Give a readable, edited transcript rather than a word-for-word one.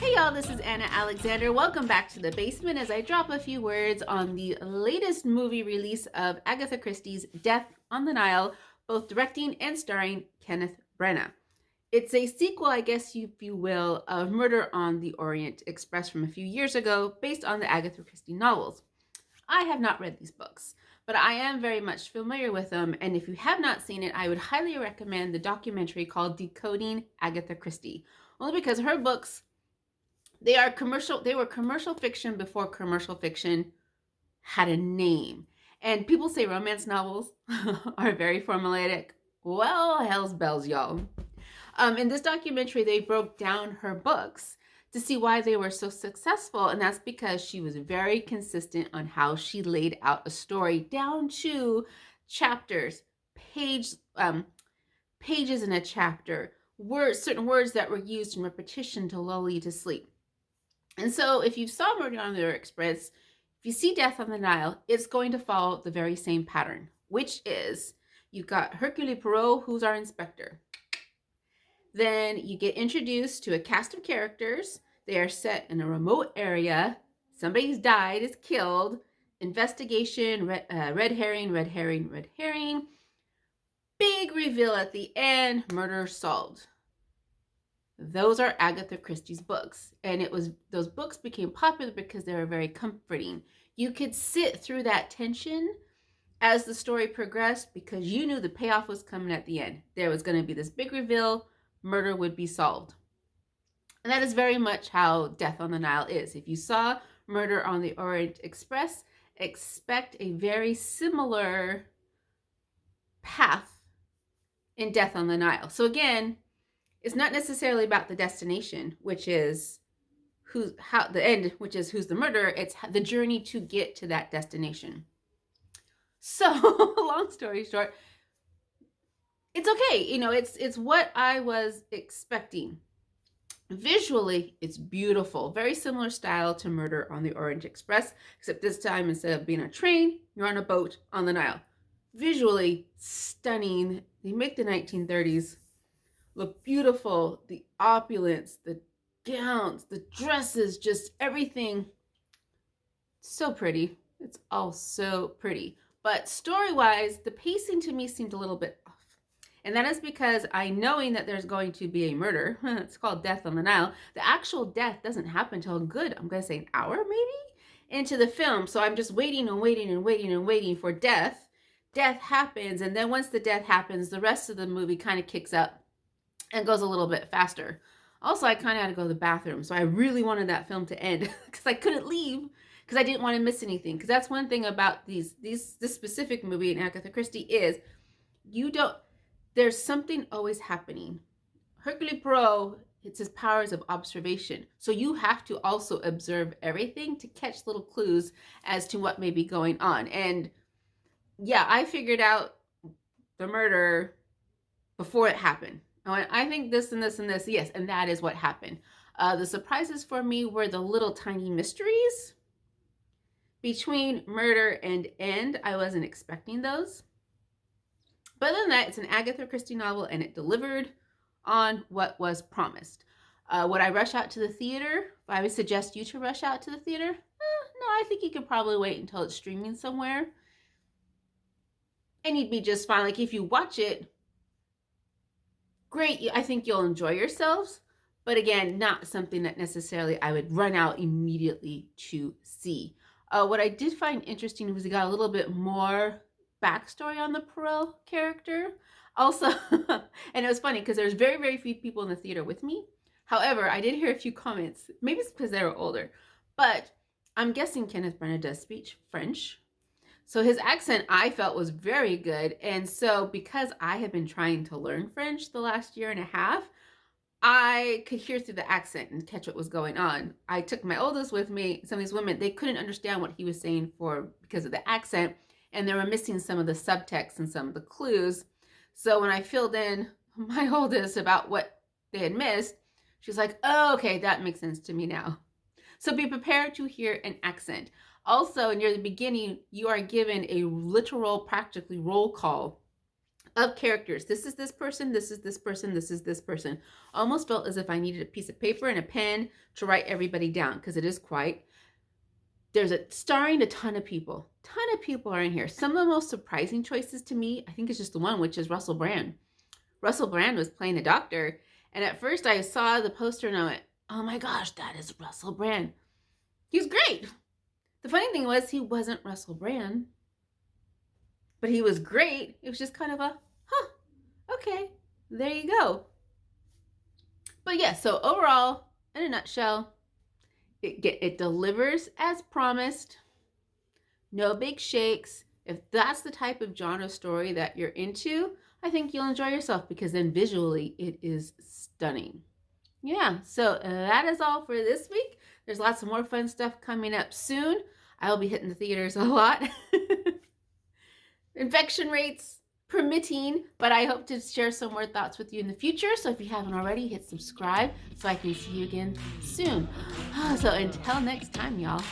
Hey y'all, this is Anna Alexander. Welcome back to the basement as I drop a few words on the latest movie release of Agatha Christie's Death on the Nile, both directing and starring Kenneth Branagh. It's a sequel, I guess if you will, of Murder on the Orient Express from a few years ago, based on the Agatha Christie novels. I have not read these books, but I am very much familiar with them, and if you have not seen it, I would highly recommend the documentary called Decoding Agatha Christie, only because her books they were commercial fiction before commercial fiction had a name. And people say romance novels are very formulaic. Well, hell's bells, y'all. In this documentary, they broke down her books to see why they were so successful, and that's because she was very consistent on how she laid out a story down to chapters, pages in a chapter, certain words that were used in repetition to lull you to sleep. And so if you saw Murder on the Orient Express, if you see Death on the Nile, it's going to follow the very same pattern, which is you've got Hercule Poirot, who's our inspector. Then you get introduced to a cast of characters. They are set in a remote area. Somebody's died, is killed. Investigation, red herring, red herring, red herring. Big reveal at the end, murder solved. Those are Agatha Christie's books, and those books became popular because they were very comforting. You could sit through that tension as the story progressed because you knew the payoff was coming at the end. There was going to be this big reveal, murder would be solved. And that is very much how Death on the Nile is. If you saw Murder on the Orient Express, expect a very similar path in Death on the Nile. So again, it's not necessarily about the destination, which is who's the murderer. It's the journey to get to that destination. So, long story short, it's okay. It's what I was expecting. Visually, it's beautiful. Very similar style to Murder on the Orient Express, except this time instead of being on a train, you're on a boat on the Nile. Visually stunning. They make the 1930s look beautiful, the opulence, the gowns, the dresses, just everything. So pretty. It's all so pretty. But story-wise, the pacing to me seemed a little bit off. And that is because knowing that there's going to be a murder, it's called Death on the Nile, the actual death doesn't happen until I'm going to say an hour maybe into the film. So I'm just waiting and waiting and waiting and waiting for death. Death happens, and then once the death happens, the rest of the movie kind of kicks up and goes a little bit faster. Also, I kind of had to go to the bathroom, so I really wanted that film to end because I couldn't leave because I didn't want to miss anything. Because that's one thing about this specific movie in Agatha Christie is there's something always happening. Hercule Poirot, it's his powers of observation. So you have to also observe everything to catch little clues as to what may be going on. And yeah, I figured out the murder before it happened. I think this and this and this, yes, and that is what happened. The surprises for me were the little tiny mysteries between murder and end. I wasn't expecting those. But other than that, it's an Agatha Christie novel, and it delivered on what was promised. Would I rush out to the theater? I would suggest you to rush out to the theater. No, I think you could probably wait until it's streaming somewhere. And you'd be just fine. Like if you watch it, great, I think you'll enjoy yourselves, but again, not something that necessarily I would run out immediately to see. What I did find interesting was he got a little bit more backstory on the Poirot character. Also, and it was funny because there's very, very few people in the theater with me. However, I did hear a few comments. Maybe it's because they were older, but I'm guessing Kenneth Branagh does speak French. So his accent I felt was very good. And so because I have been trying to learn French the last year and a half, I could hear through the accent and catch what was going on. I took my oldest with me. Some of these women, they couldn't understand what he was saying because of the accent, and they were missing some of the subtext and some of the clues. So when I filled in my oldest about what they had missed, she's like, oh, okay, that makes sense to me now. So be prepared to hear an accent. Also, near the beginning, you are given a literal, practically roll call of characters. This is this person, this is this person, this is this person. Almost felt as if I needed a piece of paper and a pen to write everybody down, because it is quite. There's starring a ton of people. Ton of people are in here. Some of the most surprising choices to me, I think, is just the one, which is Russell Brand. Russell Brand was playing the doctor, and at first I saw the poster and I went, oh my gosh, that is Russell Brand. He was great. The funny thing was, he wasn't Russell Brand, but he was great. It was just kind of a, okay, there you go. But yeah, so overall, in a nutshell, it delivers as promised. No big shakes. If that's the type of genre story that you're into, I think you'll enjoy yourself, because then visually it is stunning. Yeah, so that is all for this week. There's lots of more fun stuff coming up soon. I'll be hitting the theaters a lot. Infection rates permitting, but I hope to share some more thoughts with you in the future. So if you haven't already, hit subscribe so I can see you again soon. So until next time, y'all.